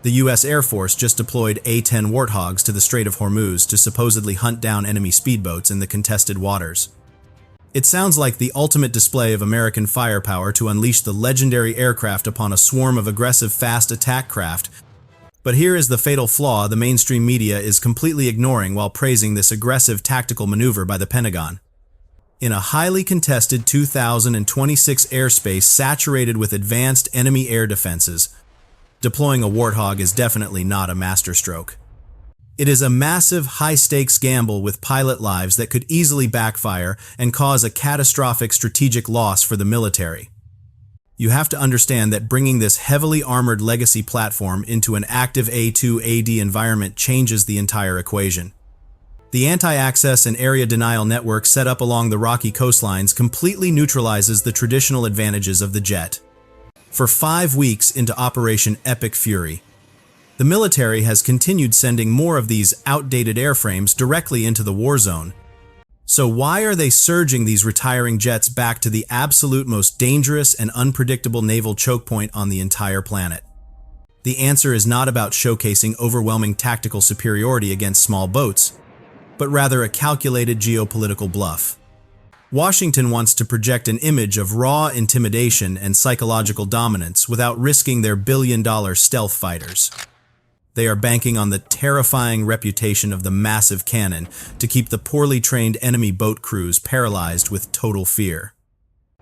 The US Air Force just deployed A-10 Warthogs to the Strait of Hormuz to supposedly hunt down enemy speedboats in the contested waters. It sounds like the ultimate display of American firepower to unleash the legendary aircraft upon a swarm of aggressive fast attack craft. But here is the fatal flaw the mainstream media is completely ignoring while praising this aggressive tactical maneuver by the Pentagon. In a highly contested 2026 airspace saturated with advanced enemy air defenses, deploying a Warthog is definitely not a masterstroke. It is a massive, high-stakes gamble with pilot lives that could easily backfire and cause a catastrophic strategic loss for the military. You have to understand that bringing this heavily armored legacy platform into an active A2AD environment changes the entire equation. The anti-access and area denial network set up along the rocky coastlines completely neutralizes the traditional advantages of the jet. For 5 weeks into Operation Epic Fury, the military has continued sending more of these outdated airframes directly into the war zone. So why are they surging these retiring jets back to the absolute most dangerous and unpredictable naval choke point on the entire planet? The answer is not about showcasing overwhelming tactical superiority against small boats, but rather a calculated geopolitical bluff. Washington wants to project an image of raw intimidation and psychological dominance without risking their billion-dollar stealth fighters. They are banking on the terrifying reputation of the massive cannon to keep the poorly trained enemy boat crews paralyzed with total fear.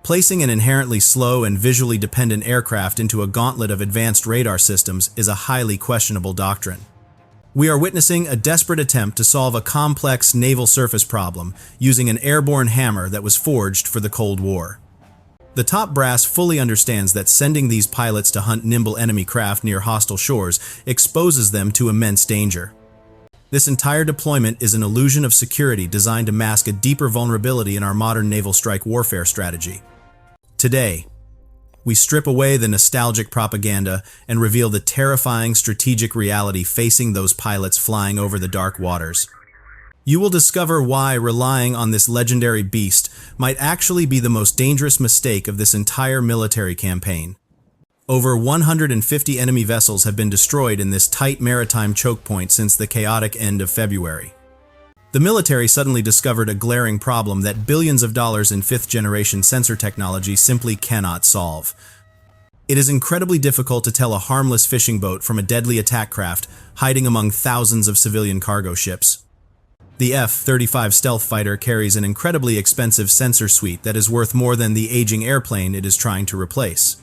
Placing an inherently slow and visually dependent aircraft into a gauntlet of advanced radar systems is a highly questionable doctrine. We are witnessing a desperate attempt to solve a complex naval surface problem using an airborne hammer that was forged for the Cold War. The top brass fully understands that sending these pilots to hunt nimble enemy craft near hostile shores exposes them to immense danger. This entire deployment is an illusion of security designed to mask a deeper vulnerability in our modern naval strike warfare strategy. Today, we strip away the nostalgic propaganda and reveal the terrifying strategic reality facing those pilots flying over the dark waters. You will discover why relying on this legendary beast might actually be the most dangerous mistake of this entire military campaign. Over 150 enemy vessels have been destroyed in this tight maritime choke point since the chaotic end of February. The military suddenly discovered a glaring problem that billions of dollars in fifth-generation sensor technology simply cannot solve. It is incredibly difficult to tell a harmless fishing boat from a deadly attack craft hiding among thousands of civilian cargo ships. The F-35 stealth fighter carries an incredibly expensive sensor suite that is worth more than the aging airplane it is trying to replace.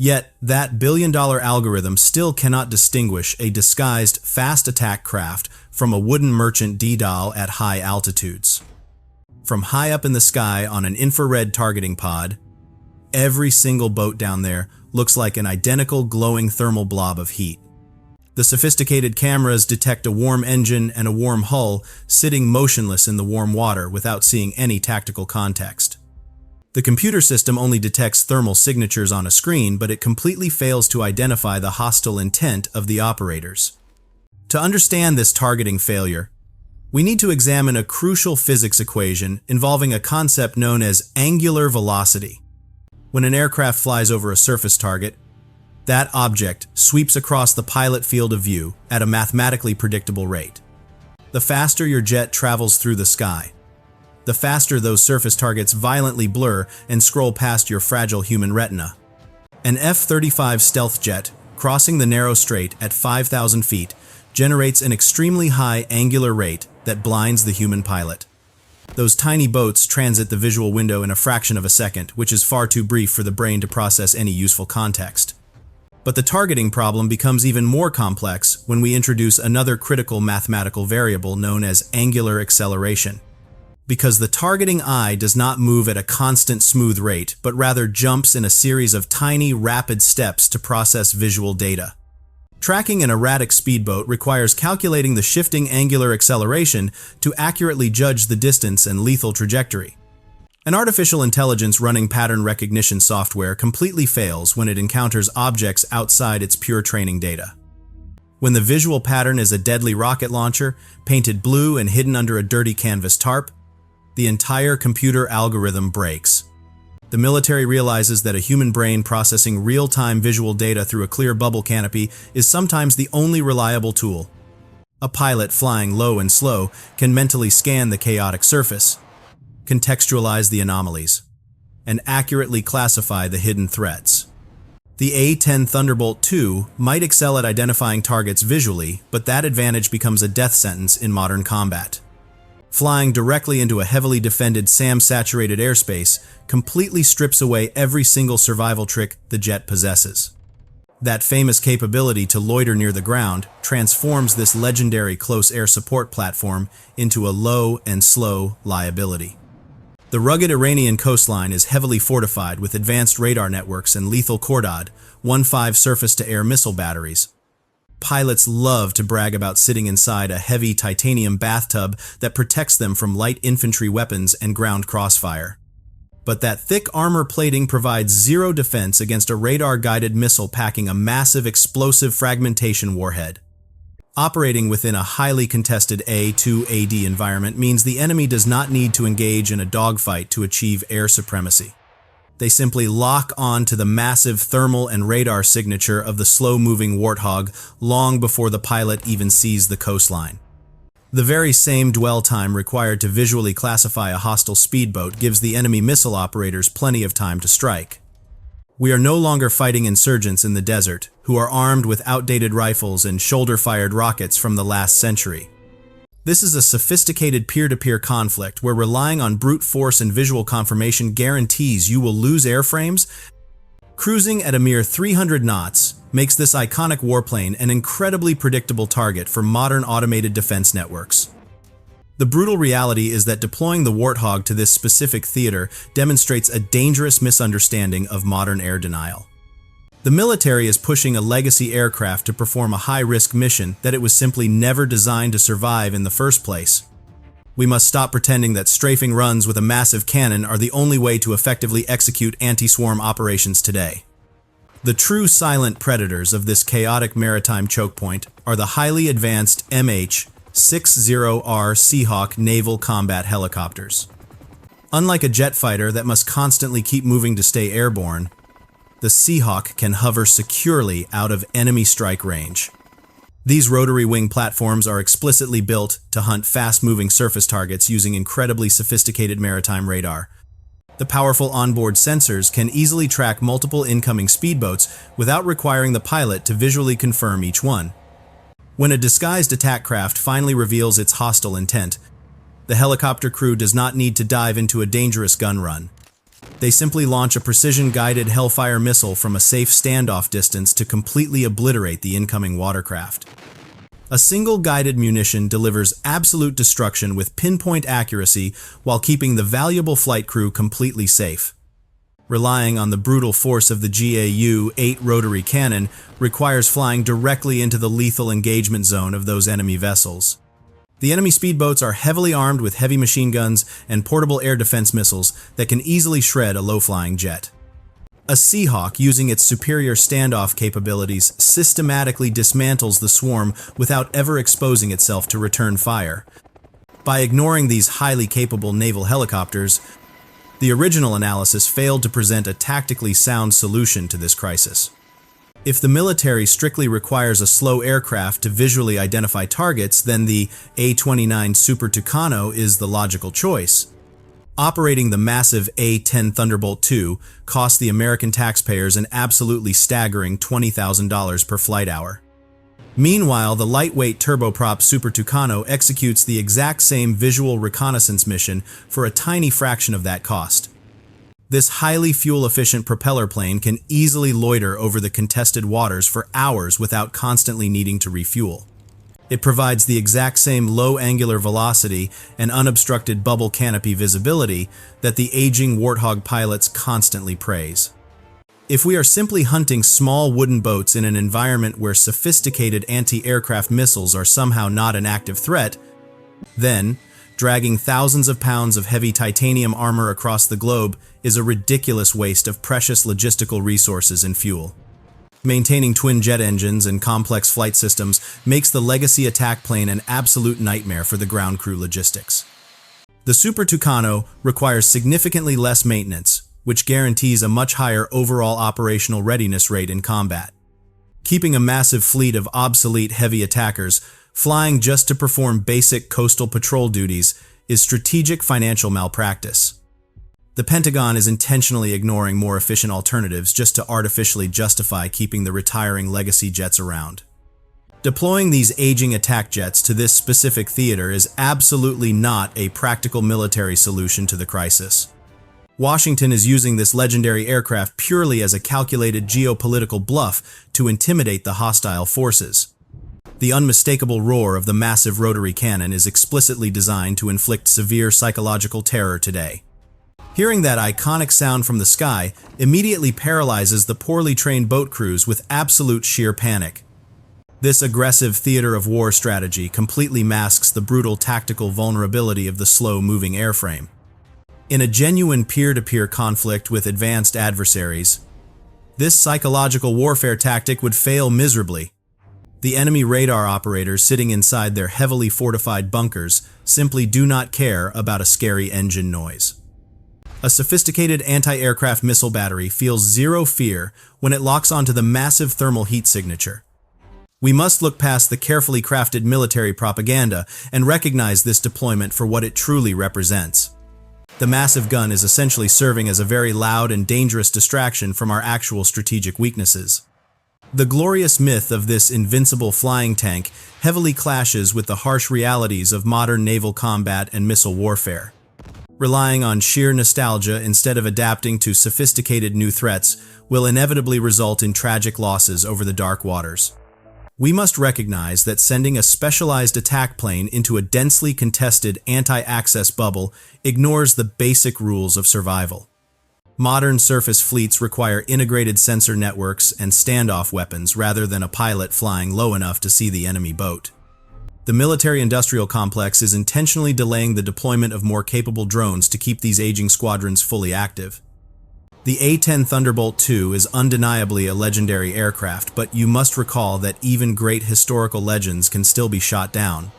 Yet, that billion-dollar algorithm still cannot distinguish a disguised fast attack craft from a wooden merchant D-Doll at high altitudes. From high up in the sky on an infrared targeting pod, every single boat down there looks like an identical glowing thermal blob of heat. The sophisticated cameras detect a warm engine and a warm hull sitting motionless in the warm water without seeing any tactical context. The computer system only detects thermal signatures on a screen, but it completely fails to identify the hostile intent of the operators. To understand this targeting failure, we need to examine a crucial physics equation involving a concept known as angular velocity. When an aircraft flies over a surface target, that object sweeps across the pilot field of view at a mathematically predictable rate. The faster your jet travels through the sky, the faster those surface targets violently blur and scroll past your fragile human retina. An F-35 stealth jet crossing the narrow strait at 5,000 feet generates an extremely high angular rate that blinds the human pilot. Those tiny boats transit the visual window in a fraction of a second, which is far too brief for the brain to process any useful context. But the targeting problem becomes even more complex when we introduce another critical mathematical variable known as angular acceleration. Because the targeting eye does not move at a constant smooth rate, but rather jumps in a series of tiny, rapid steps to process visual data. Tracking an erratic speedboat requires calculating the shifting angular acceleration to accurately judge the distance and lethal trajectory. An artificial intelligence running pattern recognition software completely fails when it encounters objects outside its pure training data. When the visual pattern is a deadly rocket launcher, painted blue and hidden under a dirty canvas tarp, the entire computer algorithm breaks. The military realizes that a human brain processing real-time visual data through a clear bubble canopy is sometimes the only reliable tool. A pilot flying low and slow can mentally scan the chaotic surface, contextualize the anomalies, and accurately classify the hidden threats. The A-10 Thunderbolt II might excel at identifying targets visually, but that advantage becomes a death sentence in modern combat. Flying directly into a heavily defended SAM-saturated airspace completely strips away every single survival trick the jet possesses. That famous capability to loiter near the ground transforms this legendary close air support platform into a low and slow liability. The rugged Iranian coastline is heavily fortified with advanced radar networks and lethal Cordad 1.5 surface-to-air missile batteries. Pilots love to brag about sitting inside a heavy titanium bathtub that protects them from light infantry weapons and ground crossfire. But that thick armor plating provides zero defense against a radar-guided missile packing a massive explosive fragmentation warhead. Operating within a highly contested A2AD environment means the enemy does not need to engage in a dogfight to achieve air supremacy. They simply lock on to the massive thermal and radar signature of the slow-moving Warthog long before the pilot even sees the coastline. The very same dwell time required to visually classify a hostile speedboat gives the enemy missile operators plenty of time to strike. We are no longer fighting insurgents in the desert, who are armed with outdated rifles and shoulder-fired rockets from the last century. This is a sophisticated peer-to-peer conflict where relying on brute force and visual confirmation guarantees you will lose airframes. Cruising at a mere 300 knots makes this iconic warplane an incredibly predictable target for modern automated defense networks. The brutal reality is that deploying the Warthog to this specific theater demonstrates a dangerous misunderstanding of modern air denial. The military is pushing a legacy aircraft to perform a high-risk mission that it was simply never designed to survive in the first place. We must stop pretending that strafing runs with a massive cannon are the only way to effectively execute anti-swarm operations today. The true silent predators of this chaotic maritime choke point are the highly advanced MH-60R Seahawk naval combat helicopters. Unlike a jet fighter that must constantly keep moving to stay airborne, the Seahawk can hover securely out of enemy strike range. These rotary wing platforms are explicitly built to hunt fast-moving surface targets using incredibly sophisticated maritime radar. The powerful onboard sensors can easily track multiple incoming speedboats without requiring the pilot to visually confirm each one. When a disguised attack craft finally reveals its hostile intent, the helicopter crew does not need to dive into a dangerous gun run. They simply launch a precision-guided Hellfire missile from a safe standoff distance to completely obliterate the incoming watercraft. A single guided munition delivers absolute destruction with pinpoint accuracy while keeping the valuable flight crew completely safe. Relying on the brutal force of the GAU-8 rotary cannon requires flying directly into the lethal engagement zone of those enemy vessels. The enemy speedboats are heavily armed with heavy machine guns and portable air defense missiles that can easily shred a low-flying jet. A Seahawk, using its superior standoff capabilities, systematically dismantles the swarm without ever exposing itself to return fire. By ignoring these highly capable naval helicopters, the original analysis failed to present a tactically sound solution to this crisis. If the military strictly requires a slow aircraft to visually identify targets, then the A-29 Super Tucano is the logical choice. Operating the massive A-10 Thunderbolt II cost the American taxpayers an absolutely staggering $20,000 per flight hour. Meanwhile, the lightweight turboprop Super Tucano executes the exact same visual reconnaissance mission for a tiny fraction of that cost. This highly fuel-efficient propeller plane can easily loiter over the contested waters for hours without constantly needing to refuel. It provides the exact same low angular velocity and unobstructed bubble canopy visibility that the aging Warthog pilots constantly praise. If we are simply hunting small wooden boats in an environment where sophisticated anti-aircraft missiles are somehow not an active threat, then dragging thousands of pounds of heavy titanium armor across the globe is a ridiculous waste of precious logistical resources and fuel. Maintaining twin jet engines and complex flight systems makes the legacy attack plane an absolute nightmare for the ground crew logistics. The Super Tucano requires significantly less maintenance, which guarantees a much higher overall operational readiness rate in combat. Keeping a massive fleet of obsolete heavy attackers flying just to perform basic coastal patrol duties is strategic financial malpractice. The Pentagon is intentionally ignoring more efficient alternatives just to artificially justify keeping the retiring legacy jets around. Deploying these aging attack jets to this specific theater is absolutely not a practical military solution to the crisis. Washington is using this legendary aircraft purely as a calculated geopolitical bluff to intimidate the hostile forces. The unmistakable roar of the massive rotary cannon is explicitly designed to inflict severe psychological terror today. Hearing that iconic sound from the sky immediately paralyzes the poorly trained boat crews with absolute sheer panic. This aggressive theater of war strategy completely masks the brutal tactical vulnerability of the slow-moving airframe. In a genuine peer-to-peer conflict with advanced adversaries, this psychological warfare tactic would fail miserably. The enemy radar operators sitting inside their heavily fortified bunkers simply do not care about a scary engine noise. A sophisticated anti-aircraft missile battery feels zero fear when it locks onto the massive thermal heat signature. We must look past the carefully crafted military propaganda and recognize this deployment for what it truly represents. The massive gun is essentially serving as a very loud and dangerous distraction from our actual strategic weaknesses. The glorious myth of this invincible flying tank heavily clashes with the harsh realities of modern naval combat and missile warfare. Relying on sheer nostalgia instead of adapting to sophisticated new threats will inevitably result in tragic losses over the dark waters. We must recognize that sending a specialized attack plane into a densely contested anti-access bubble ignores the basic rules of survival. Modern surface fleets require integrated sensor networks and standoff weapons rather than a pilot flying low enough to see the enemy boat. The military-industrial complex is intentionally delaying the deployment of more capable drones to keep these aging squadrons fully active. The A-10 Thunderbolt II is undeniably a legendary aircraft, but you must recall that even great historical legends can still be shot down.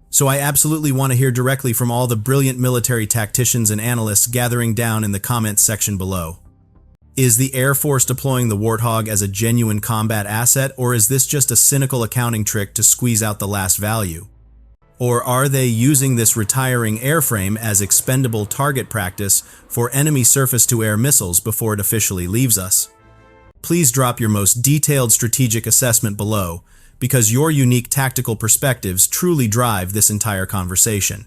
So I absolutely want to hear directly from all the brilliant military tacticians and analysts gathering down in the comments section below. Is the Air Force deploying the Warthog as a genuine combat asset, or is this just a cynical accounting trick to squeeze out the last value? Or are they using this retiring airframe as expendable target practice for enemy surface-to-air missiles before it officially leaves us? Please drop your most detailed strategic assessment below, because your unique tactical perspectives truly drive this entire conversation.